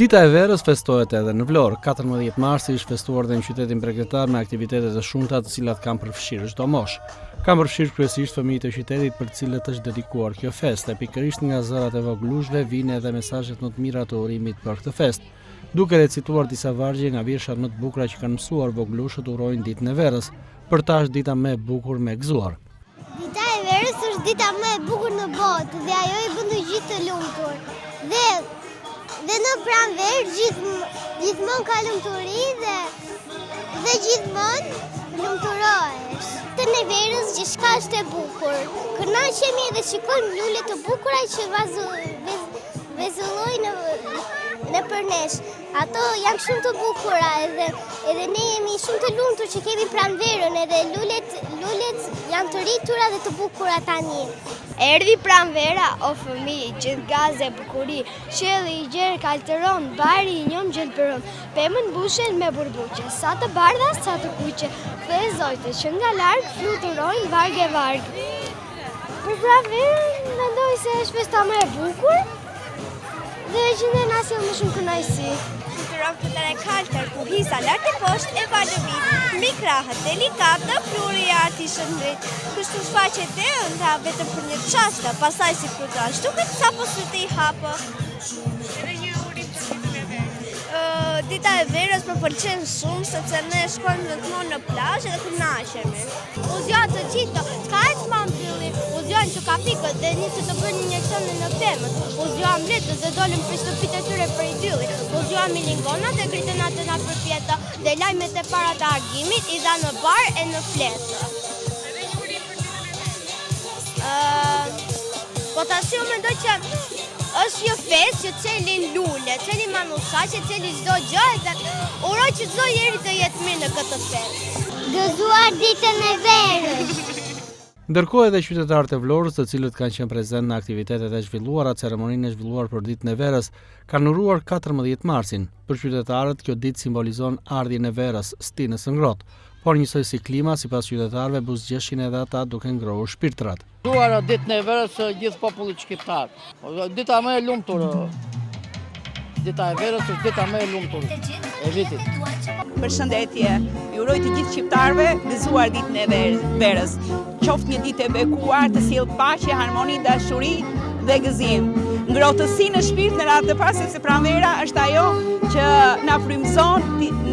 Dita e verës festohet edhe në Vlorë. 14 marsi është festuar dhe në qytetin bregdetar me aktivitetet e shumta të cilat kanë përfshirë çdo moshë. Kanë përfshirë kryesisht fëmijët e qytetit për të cilët është dedikuar kjo festë. Pikërisht nga zërat e voglushve vijnë edhe mesazhet më të mira të urimit për këtë festë. Duke recituar disa vargje nga virshat më të bukura që kanë mësuar voglushët urojnë ditën e verës. Për ta është dita më e bukur me gëzuar. Dita e verës është dita më e bukur në botë dhe ajo i bën të gjithë të lumtur. Dhe në pranverë gjithmonë ka lumturi dhe gjithmonë lumturohesh. Të në verës gjithçka është e bukur. Kënaqemi dhe shikojmë lule të bukura që vezullojnë nëpër nesh. Ato janë shumë të bukura edhe ne jemi shumë të lumtur që kemi pranverën edhe lulet janë të rritura dhe të bukura tani. Erdhi pranvera o fëmijë, gjithë gazë e bukuri, qielli i gjerë kaltëron, bari i njom gjelbëron, pemën mbushen me burbuqe, sa të bardha, sa të kuqe, dhe zojtë që nga larg fluturojnë varg e varg. Për pranverën mendoj se është festa më e bukur dhe që ne na sjell më shumë kënaqësi. Fluturon flutur e kaltër, ku hisa lart e poshtë e valëvit, mbi krahët delikat dhe fluri i arti shëndrit. Kështu shfaqet e ëndra vetëm për një çast, pastaj si fluturon, shtuket sapo sytë i hapë. Edhe një urim për ditën e verës. Dita e verës më pëlqen shumë sepse ne shkojmë gjithmonë në plazh dhe kënaqemi. U zgjatë të gjithë, s'ka as më mbylli, u zgjanë që kafikët dhe nisën të bënë injeksione në pemët, u zgjanë mbletët dhe dolën për shtëpitë e tyre për idylli, u zgjanë milingonat dhe gritën atë nga përpjeta dhe lajmet e para të argimit i dha në bar e në fletë. Edhe një urim për ditën e verës. Po tash unë mendoj që është një festë që celin lule, celin manushaqe, celin çdo gjë dhe uroj që çdo njeri të jetë mirë në këtë festë. Gëzuar ditën e verës. Ndërkohë edhe qytetarët e Vlorës, të cilët kanë qenë prezent në aktivitetet e zhvilluara, ceremoninë e zhvilluar për ditën e verës, kanë uruar 14 marsin. Për qytetarët, kjo ditë simbolizon ardhjen e verës, stinës së ngrohtë, por njësoj si klima, sipas qytetarëve, buzëqeshin edhe ata duke ngrohur shpirtrat. Duar ditën e verës gjithë popullit shqiptar. Dita më e lumtur. Dita e verës është dita më e lumtur e vitit. Përshëndetje, ju uroj të gjithë shqiptarëve gëzuar ditën e verës. Qoftë një ditë e bekuar, të sjellë paqe, harmoni, dashuri dhe gëzim. Ngrohtësi në shpirt në radhë të parë, sepse pranvera është ajo që na frymëzon,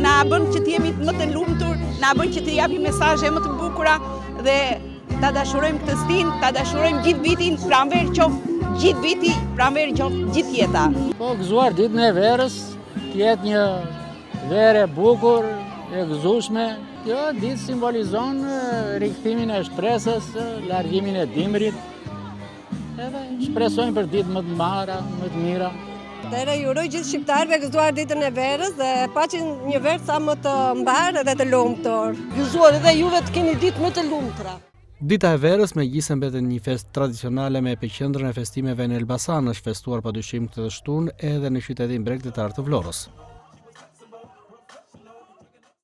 na bën që të jemi më të lumtur, na bën që të japim mesazhe më të bukura dhe ta dashurojmë këtë stinë, ta dashurojmë gjithë vitin, pranverë qoftë gjithë viti, pranverë qoftë gjithë jeta. Po gëzuar ditën e verës, të jetë një verë e bukur, e gëzueshme. Kjo ditë simbolizon rikthimin e shpresës, largimin e dimrit. Edhe shpresojmë për ditë më të mara, më të mira. Atëherë ju uroj gjithë shqiptarëve gëzuar ditën e verës dhe paqen një verë sa më të mbarë dhe të lumtur. Gëzuar edhe juve të keni ditë më të lumtura. Dita e verës megjithëse mbetet një festë tradicionale me epicendrën e festimeve në Elbasan, është festuar padyshim këtë shtunë edhe në qytetin bregdetar të Vlorës.